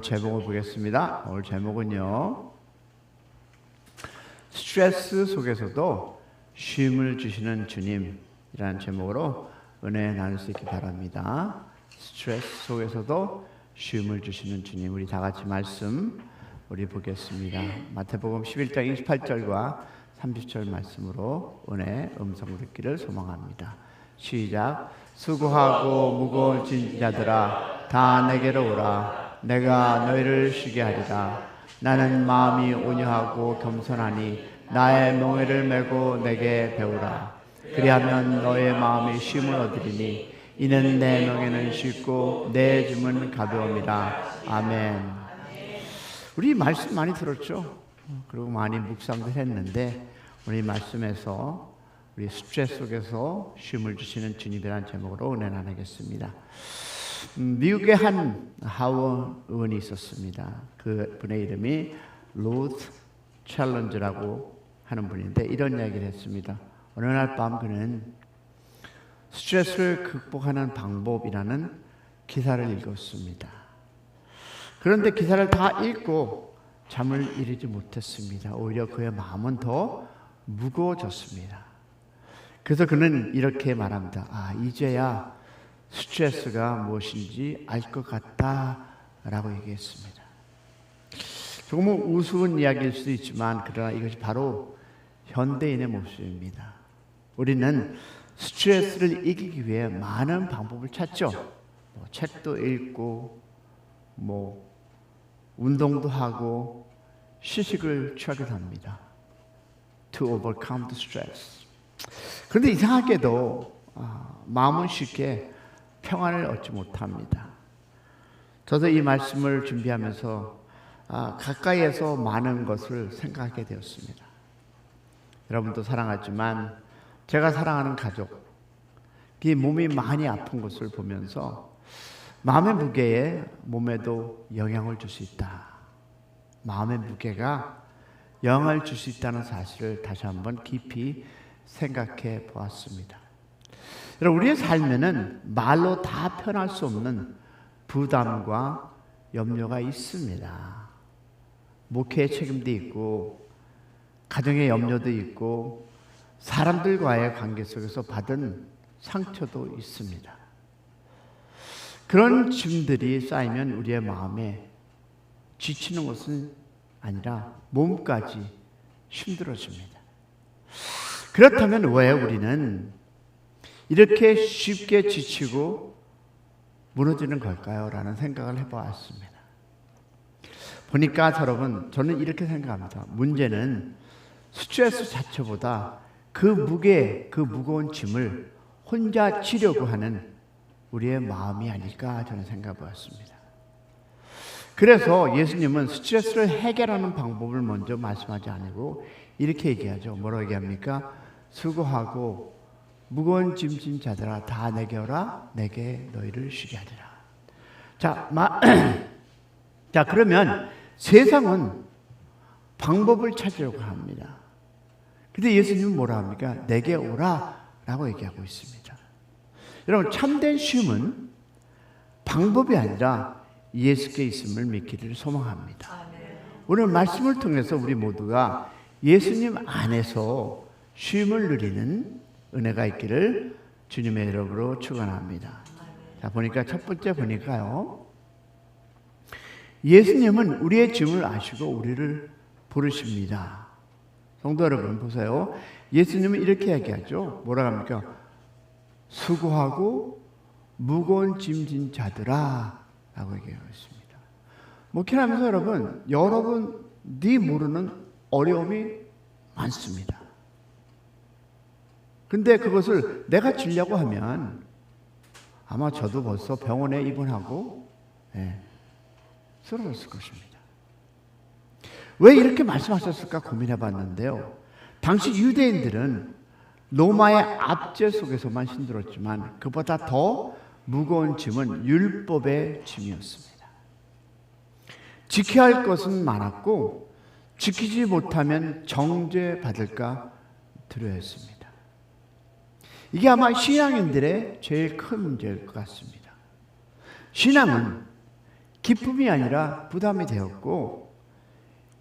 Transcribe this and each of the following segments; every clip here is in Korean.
제목을 보겠습니다. 오늘 제목은요, 스트레스 속에서도 쉼을 주시는 주님이라는 제목으로 은혜 나눌 수 있기 바랍니다. 스트레스 속에서도 쉼을 주시는 주님. 우리 다 같이 말씀 우리 보겠습니다. 마태복음 11장 28절과 30절 말씀으로 은혜 음성 듣기를 소망합니다. 시작. 수고하고 무거운 짐 자들아 다 내게로 오라. 내가 너희를 쉬게 하리라. 나는 마음이 온유하고 겸손하니 나의 멍에를 메고 내게 배우라. 그리하면 너의 마음이 쉼을 얻으리니 이는 내 멍에는 쉽고 내 짐은 가벼움이라. 아멘. 우리 말씀 많이 들었죠? 그리고 많이 묵상도 했는데 우리 말씀에서 우리 스트레스 속에서 쉼을 주시는 주님이라는 제목으로 은혜 나누겠습니다. 미국에 한 하원 의원이 있었습니다. 그 분의 이름이 로드 챌린저라고 하는 분인데 이런 이야기를 했습니다. 어느 날 밤 그는 스트레스를 극복하는 방법이라는 기사를 읽었습니다. 그런데 기사를 다 읽고 잠을 이루지 못했습니다. 오히려 그의 마음은 더 무거워졌습니다. 그래서 그는 이렇게 말합니다. 이제야 스트레스가 무엇인지 알 것 같다라고 얘기했습니다. 조금은 우스운 이야기일 수도 있지만 그러나 이것이 바로 현대인의 모습입니다. 우리는 스트레스를 이기기 위해 많은 방법을 찾죠. 책도 읽고 운동도 하고 휴식을 취하기도 합니다. To overcome the stress. 그런데 이상하게도 마음은 쉽게 평안을 얻지 못합니다. 저도 이 말씀을 준비하면서 가까이에서 많은 것을 생각하게 되었습니다. 여러분도 사랑하지만 제가 사랑하는 가족이 몸이 많이 아픈 것을 보면서 마음의 무게에 몸에도 영향을 줄 수 있다. 마음의 무게가 영향을 줄 수 있다는 사실을 다시 한번 깊이 생각해 보았습니다. 여러분, 우리의 삶에는 말로 다 표현할 수 없는 부담과 염려가 있습니다. 목회의 책임도 있고 가정의 염려도 있고 사람들과의 관계 속에서 받은 상처도 있습니다. 그런 짐들이 쌓이면 우리의 마음에 지치는 것은 아니라 몸까지 힘들어집니다. 그렇다면 왜 우리는 이렇게 쉽게 지치고 무너지는 걸까요? 라는 생각을 해보았습니다. 보니까 여러분, 저는 이렇게 생각합니다. 문제는 스트레스 자체보다 그 무게, 그 무거운 짐을 혼자 지려고 하는 우리의 마음이 아닐까 저는 생각해 보았습니다. 그래서 예수님은 스트레스를 해결하는 방법을 먼저 말씀하지 않고 이렇게 얘기하죠. 뭐라고 얘기합니까? 수고하고 무거운 짐진 자들아 다 내게 오라. 내게 너희를 쉬게 하리라. 자, 그러면 세상은 방법을 찾으려고 합니다. 근데 예수님은 뭐라 합니까? 내게 오라 라고 얘기하고 있습니다. 여러분, 참된 쉼은 방법이 아니라 예수께 있음을 믿기를 소망합니다. 오늘 말씀을 통해서 우리 모두가 예수님 안에서 쉼을 누리는 은혜가 있기를 주님의 이름으로 축원합니다. 자, 보니까 첫 번째 보니까요. 예수님은 우리의 짐을 아시고 우리를 부르십니다. 성도 여러분 보세요. 예수님은 이렇게 얘기하죠. 뭐라고 합니까? 수고하고 무거운 짐진 자들아 라고 얘기하고 있습니다. 목회하면서 여러분이 모르는 어려움이 많습니다. 근데 그것을 내가 지려고 하면 아마 저도 벌써 병원에 입원하고 쓰러졌을 것입니다. 왜 이렇게 말씀하셨을까 고민해 봤는데요. 당시 유대인들은 로마의 압제 속에서만 힘들었지만 그보다 더 무거운 짐은 율법의 짐이었습니다. 지켜야 할 것은 많았고 지키지 못하면 정죄받을까 두려워했습니다. 이게 아마 신앙인들의 제일 큰 문제일 것 같습니다. 신앙은 기쁨이 아니라 부담이 되었고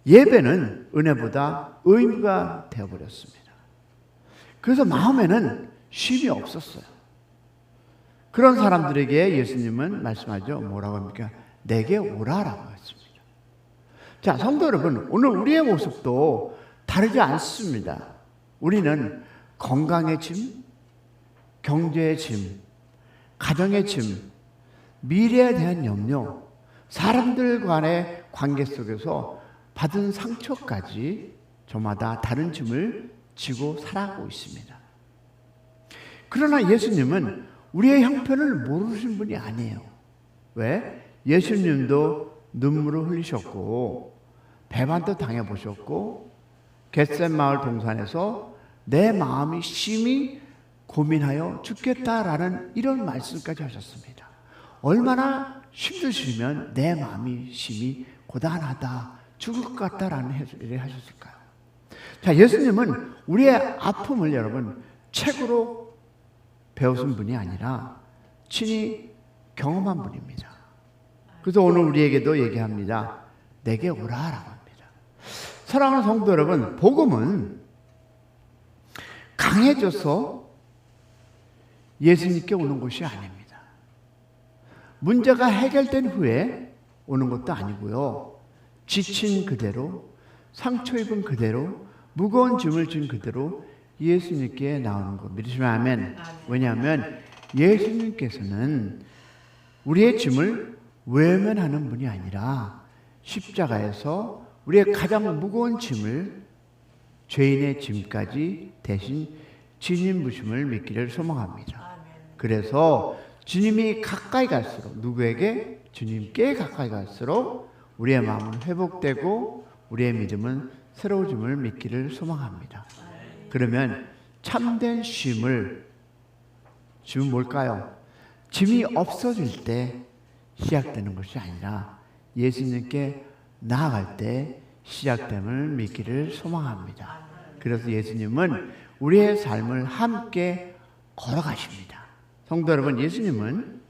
예배는 은혜보다 의무가 되어버렸습니다. 그래서 마음에는 쉼이 없었어요. 그런 사람들에게 예수님은 말씀하죠. 뭐라고 합니까? 내게 오라라고 했습니다. 자, 성도 여러분, 오늘 우리의 모습도 다르지 않습니다. 우리는 건강의 짐, 경제의 짐, 가정의 짐, 미래에 대한 염려, 사람들 간의 관계 속에서 받은 상처까지 저마다 다른 짐을 지고 살아가고 있습니다. 그러나 예수님은 우리의 형편을 모르신 분이 아니에요. 왜? 예수님도 눈물을 흘리셨고 배반도 당해보셨고 겟셋마을 동산에서 내 마음이 심히 고민하여 죽겠다라는 이런 말씀까지 하셨습니다. 얼마나 힘드시면 내 마음이 심히 고단하다, 죽을 것 같다라는 얘기를 하셨을까요? 자, 예수님은 우리의 아픔을 여러분 책으로 배우신 분이 아니라 친히 경험한 분입니다. 그래서 오늘 우리에게도 얘기합니다. 내게 오라라고 합니다. 사랑하는 성도 여러분, 복음은 강해져서 예수님께 오는 것이 아닙니다. 문제가 해결된 후에 오는 것도 아니고요. 지친 그대로, 상처 입은 그대로, 무거운 짐을 진 그대로 예수님께 나오는 것. 믿으시면 아멘. 왜냐하면 예수님께서는 우리의 짐을 외면하는 분이 아니라 십자가에서 우리의 가장 무거운 짐을, 죄인의 짐까지 대신 진인부심을 믿기를 소망합니다. 그래서 주님이 가까이 갈수록, 누구에게? 주님께 가까이 갈수록 우리의 마음은 회복되고 우리의 믿음은 새로워짐을 믿기를 소망합니다. 그러면 참된 쉼은 뭘까요? 짐이 없어질 때 시작되는 것이 아니라 예수님께 나아갈 때 시작됨을 믿기를 소망합니다. 그래서 예수님은 우리의 삶을 함께 걸어가십니다. 성도 여러분, 예수님은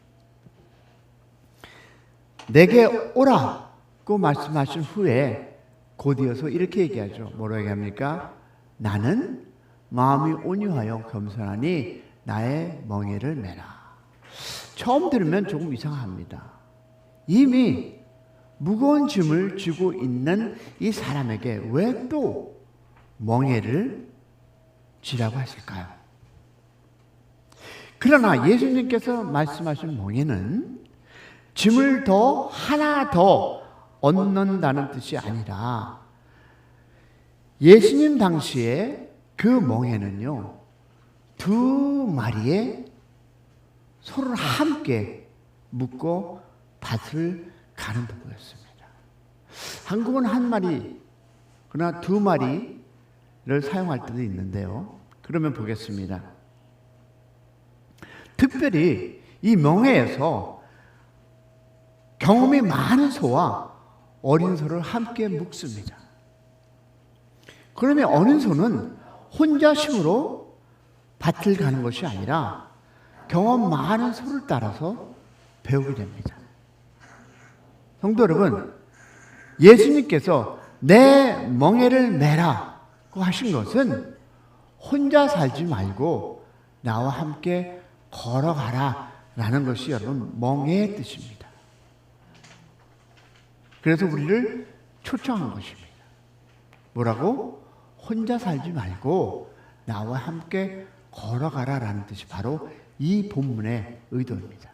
내게 오라고 말씀하신 후에 곧이어서 이렇게 얘기하죠. 뭐라고 얘기합니까? 나는 마음이 온유하여 겸손하니 나의 멍에를 메라. 처음 들으면 조금 이상합니다. 이미 무거운 짐을 쥐고 있는 이 사람에게 왜 또 멍에를 쥐라고 했을까요? 그러나 예수님께서 말씀하신 멍에는 짐을 하나 더 얻는다는 뜻이 아니라 예수님 당시에 그 멍에는요, 두 마리의 소를 함께 묶고 밭을 가는 도구였습니다. 한국은 한 마리, 그러나 두 마리를 사용할 때도 있는데요. 그러면 보겠습니다. 특별히 이 멍에에서 경험이 많은 소와 어린 소를 함께 묶습니다. 그러면 어린 소는 혼자 힘으로 밭을 가는 것이 아니라 경험 많은 소를 따라서 배우게 됩니다. 성도 여러분, 예수님께서 내 멍에를 메라고 하신 것은 혼자 살지 말고 나와 함께 걸어가라 라는 것이 여러분 멍에의 뜻입니다. 그래서 우리를 초청한 것입니다. 뭐라고? 혼자 살지 말고 나와 함께 걸어가라 라는 뜻이 바로 이 본문의 의도입니다.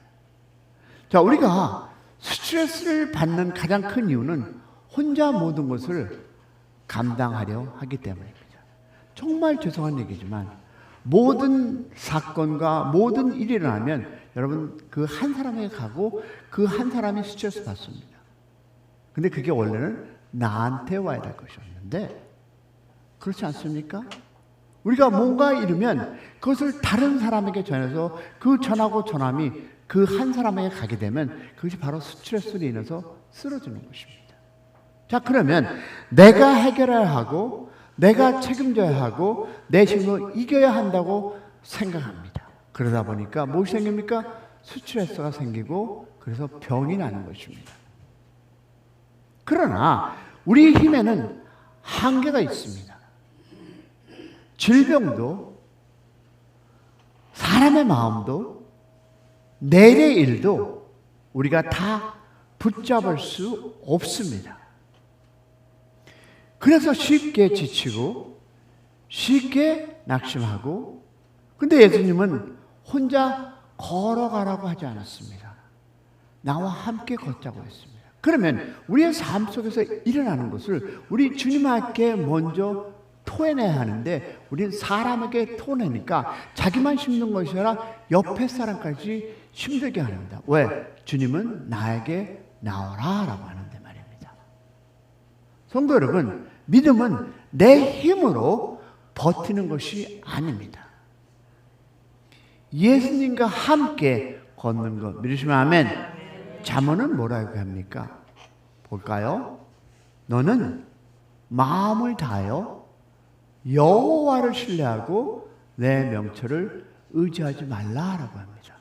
자, 우리가 스트레스를 받는 가장 큰 이유는 혼자 모든 것을 감당하려 하기 때문입니다. 정말 죄송한 얘기지만 모든 사건과 모든 일이 일어나면 여러분 그 한 사람에게 가고 그 한 사람이 스트레스 받습니다. 근데 그게 원래는 나한테 와야 될 것이었는데 그렇지 않습니까? 우리가 뭔가 이루면 그것을 다른 사람에게 전해서 그 전하고 전함이 그 한 사람에게 가게 되면 그것이 바로 스트레스로 인해서 쓰러지는 것입니다. 자, 그러면 내가 해결해야 하고 내가 책임져야 하고 내 힘으로 이겨야 한다고 생각합니다. 그러다 보니까 무엇이 생깁니까? 스트레스가 생기고 그래서 병이 나는 것입니다. 그러나 우리 힘에는 한계가 있습니다. 질병도, 사람의 마음도, 내일의 일도 우리가 다 붙잡을 수 없습니다. 그래서 쉽게 지치고 쉽게 낙심하고, 근데 예수님은 혼자 걸어가라고 하지 않았습니다. 나와 함께 걷자고 했습니다. 그러면 우리의 삶 속에서 일어나는 것을 우리 주님께 먼저 토해내야 하는데, 우리는 사람에게 토내니까 자기만 힘든 것이 아니라 옆에 사람까지 힘들게 합니다. 왜? 주님은 나에게 나오라 라고 하는데 말입니다. 성도 여러분, 믿음은 내 힘으로 버티는 것이 아닙니다. 예수님과 함께 걷는 것 믿으시면 아멘. 잠언은 뭐라고 합니까? 볼까요? 너는 마음을 다하여 여호와를 신뢰하고 내 명철을 의지하지 말라라고 합니다.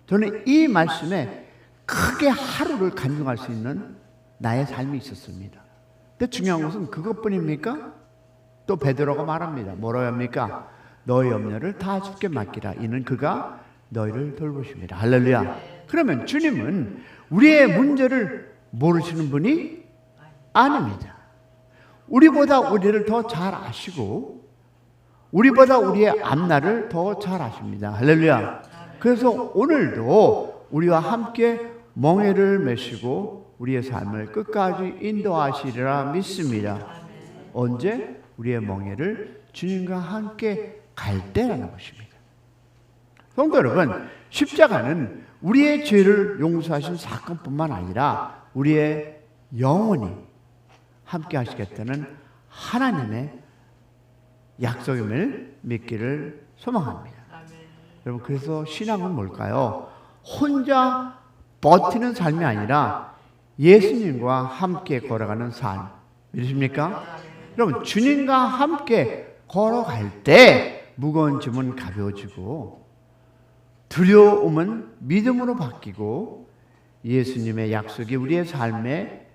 저는 이 말씀에 크게 하루를 간증할 수 있는 나의 삶이 있었습니다. 근데 중요한 것은 그것뿐입니까? 또 베드로가 말합니다. 뭐라고 합니까? 너희 염려를 다 주께 맡기라. 이는 그가 너희를 돌보십니다. 할렐루야. 그러면 주님은 우리의 문제를 모르시는 분이 아닙니다. 우리보다 우리를 더 잘 아시고 우리보다 우리의 앞날을 더 잘 아십니다. 할렐루야. 그래서 오늘도 우리와 함께 멍에를 메시고 우리의 삶을 끝까지 인도하시리라 믿습니다. 언제? 우리의 멍에를 주님과 함께 갈 때라는 것입니다. 성도 여러분, 십자가는 우리의 죄를 용서하신 사건뿐만 아니라 우리의 영원히 함께 하시겠다는 하나님의 약속임을 믿기를 소망합니다. 여러분, 그래서 신앙은 뭘까요? 혼자 버티는 삶이 아니라 예수님과 함께 걸어가는 삶. 믿으십니까? 여러분, 주님과 함께 걸어갈 때 무거운 짐은 가벼워지고 두려움은 믿음으로 바뀌고 예수님의 약속이 우리의 삶의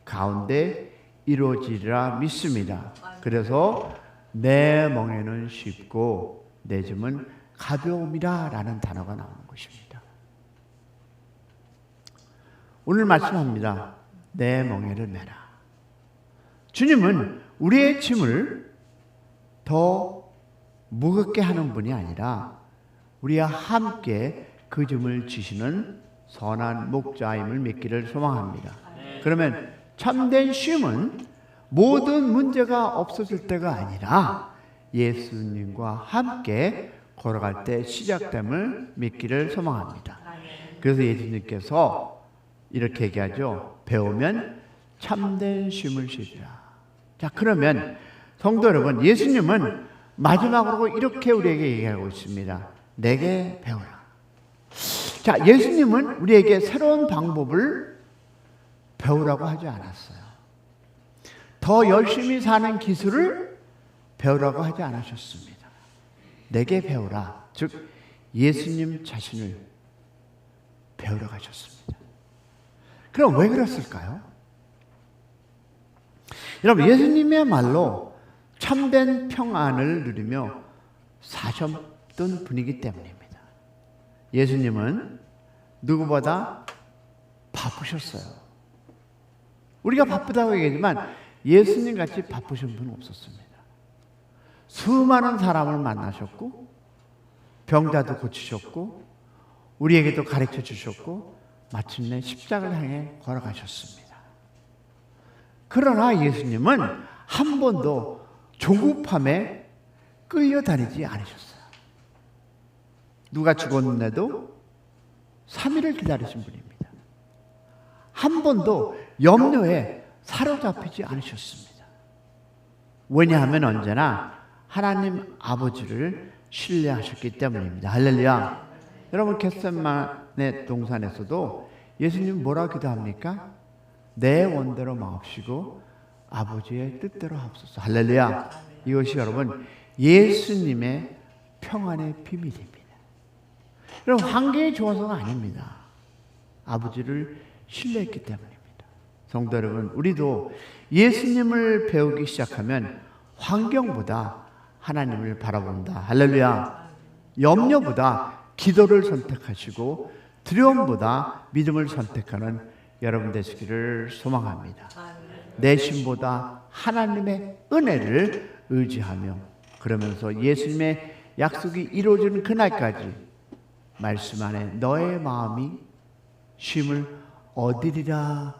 가운데 이루어지리라 믿습니다. 그래서 내 멍에는 쉽고 내 짐은 가벼움이라 라는 단어가 나오는 것입니다. 오늘 말씀합니다. 내 멍에를 메라. 주님은 우리의 짐을 더 무겁게 하는 분이 아니라 우리와 함께 그 짐을 지시는 선한 목자임을 믿기를 소망합니다. 그러면 참된 쉼은 모든 문제가 없어질 때가 아니라 예수님과 함께 걸어갈 때 시작됨을 믿기를 소망합니다. 그래서 예수님께서 이렇게 얘기하죠. 배우면 참된 쉼을 쉬리라. 자, 그러면 성도 여러분, 예수님은 마지막으로 이렇게 우리에게 얘기하고 있습니다. 내게 배우라. 자, 예수님은 우리에게 새로운 방법을 배우라고 하지 않았어요. 더 열심히 사는 기술을 배우라고 하지 않으셨습니다. 내게 배우라. 즉 예수님 자신을 배우러 가셨습니다. 그럼 왜 그랬을까요? 여러분, 예수님이야말로 참된 평안을 누리며 사셨던 분이기 때문입니다. 예수님은 누구보다 바쁘셨어요. 우리가 바쁘다고 얘기하지만 예수님 같이 바쁘신 분은 없었습니다. 수많은 사람을 만나셨고 병자도 고치셨고 우리에게도 가르쳐 주셨고 마침내 십자가를 향해 걸어가셨습니다. 그러나 예수님은 한 번도 조급함에 끌려다니지 않으셨어요. 누가 죽었는데도 3일을 기다리신 분입니다. 한 번도 염려에 사로잡히지 않으셨습니다. 왜냐하면 언제나 하나님 아버지를 신뢰하셨기 때문입니다. 할렐루야. 여러분, 겟세마네 동산에서도 예수님 뭐라고 기도합니까? 내 원대로 마옵시고 아버지의 뜻대로 하옵소서. 할렐루야. 이것이 여러분 예수님의 평안의 비밀입니다. 여러분, 환경이 좋아서가 아닙니다. 아버지를 신뢰했기 때문입니다. 성도 여러분, 우리도 예수님을 배우기 시작하면 환경보다 하나님을 바라본다. 할렐루야. 염려보다 기도를 선택하시고 두려움보다 믿음을 선택하는 여러분 되시기를 소망합니다. 내심보다 하나님의 은혜를 의지하며 그러면서 예수님의 약속이 이루어지는 그날까지 말씀 안에 너의 마음이 쉼을 얻으리라,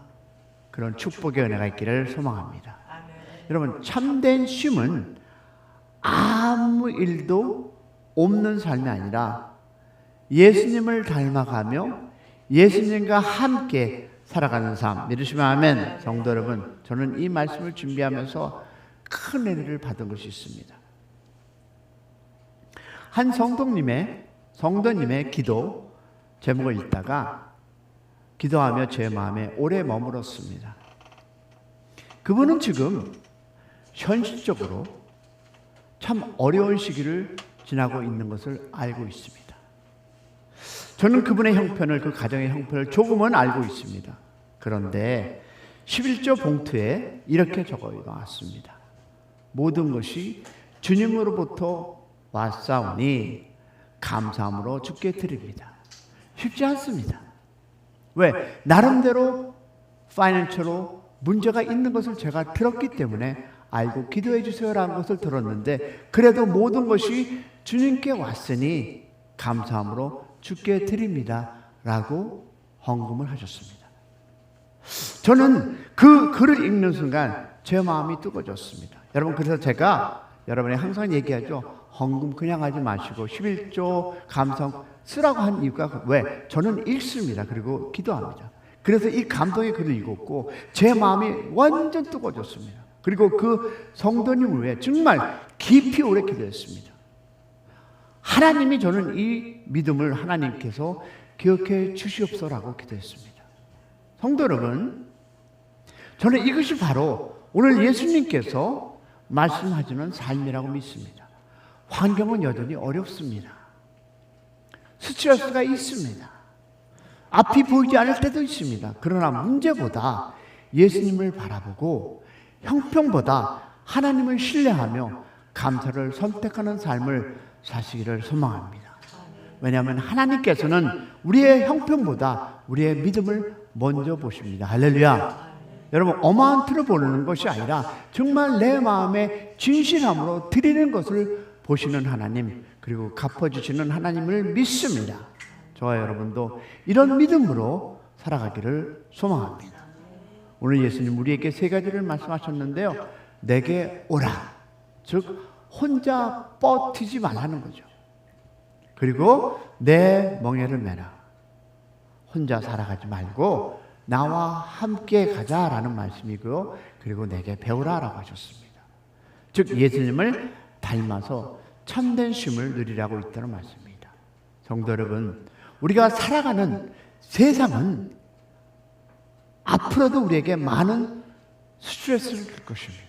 그런 축복의 은혜가 있기를 소망합니다. 여러분, 참된 쉼은 아무 일도 없는 삶이 아니라 예수님을 닮아가며 예수님과 함께 살아가는 삶. 믿으시면 아멘. 성도 여러분, 저는 이 말씀을 준비하면서 큰 은혜를 받은 것이 있습니다. 한 성도님의 기도 제목을 읽다가 기도하며 제 마음에 오래 머물었습니다. 그분은 지금 현실적으로 참 어려운 시기를 지나고 있는 것을 알고 있습니다. 저는 그분의 형편을, 그 가정의 형편을 조금은 알고 있습니다. 그런데 11조 봉투에 이렇게 적어 놓았습니다. 모든 것이 주님으로부터 왔사오니 감사함으로 주께 드립니다. 쉽지 않습니다. 왜? 나름대로 파이낸셜로 문제가 있는 것을 제가 들었기 때문에 알고 기도해 주세요라는 것을 들었는데, 그래도 모든 것이 주님께 왔으니 감사함으로 주께 드립니다 라고 헌금을 하셨습니다. 저는 그 글을 읽는 순간 제 마음이 뜨거워졌습니다. 여러분, 그래서 제가 여러분이 항상 얘기하죠. 헌금 그냥 하지 마시고 11조 감성 쓰라고 한 이유가 왜? 저는 읽습니다. 그리고 기도합니다. 그래서 이 감동의 글을 읽었고 제 마음이 완전 뜨거워졌습니다. 그리고 그 성도님을 위해 정말 깊이 오래 기도했습니다. 하나님이, 저는 이 믿음을 하나님께서 기억해 주시옵소라고 기도했습니다. 성도 여러분, 저는 이것이 바로 오늘 예수님께서 말씀하시는 삶이라고 믿습니다. 환경은 여전히 어렵습니다. 스트레스가 있습니다. 앞이 보이지 않을 때도 있습니다. 그러나 문제보다 예수님을 바라보고 형편보다 하나님을 신뢰하며 감사를 선택하는 삶을 사시기를 소망합니다. 왜냐하면 하나님께서는 우리의 형편보다 우리의 믿음을 먼저 보십니다. 할렐루야. 여러분, 어마한 틀을 보는 것이 아니라 정말 내 마음의 진실함으로 드리는 것을 보시는 하나님, 그리고 갚아주시는 하나님을 믿습니다. 저와 여러분도 이런 믿음으로 살아가기를 소망합니다. 오늘 예수님 우리에게 세 가지를 말씀하셨는데요. 내게 오라, 즉 혼자 버티지 말라는 거죠. 그리고 내 멍에를 메라, 혼자 살아가지 말고 나와 함께 가자라는 말씀이고요. 그리고 내게 배우라라고 하셨습니다. 즉 예수님을 닮아서 참된 쉼을 누리라고 있다는 말씀입니다. 성도 여러분, 우리가 살아가는 세상은 앞으로도 우리에게 많은 스트레스를 줄 것입니다.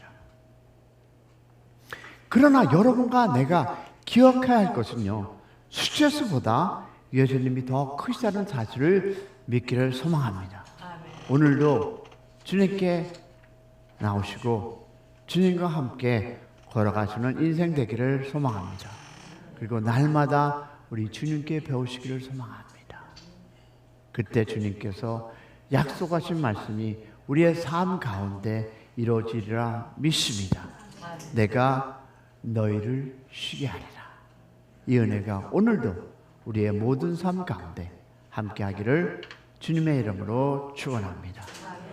그러나 여러분과 내가 기억해야 할 것은요, 스트레스보다 예수님이 더 크시다는 사실을 믿기를 소망합니다. 오늘도 주님께 나오시고 주님과 함께 걸어가시는 인생 되기를 소망합니다. 그리고 날마다 우리 주님께 배우시기를 소망합니다. 그때 주님께서 약속하신 말씀이 우리의 삶 가운데 이루어지리라 믿습니다. 내가 너희를 쉬게 하리라. 이 은혜가 오늘도 우리의 모든 삶 가운데 함께 하기를 주님의 이름으로 축원합니다.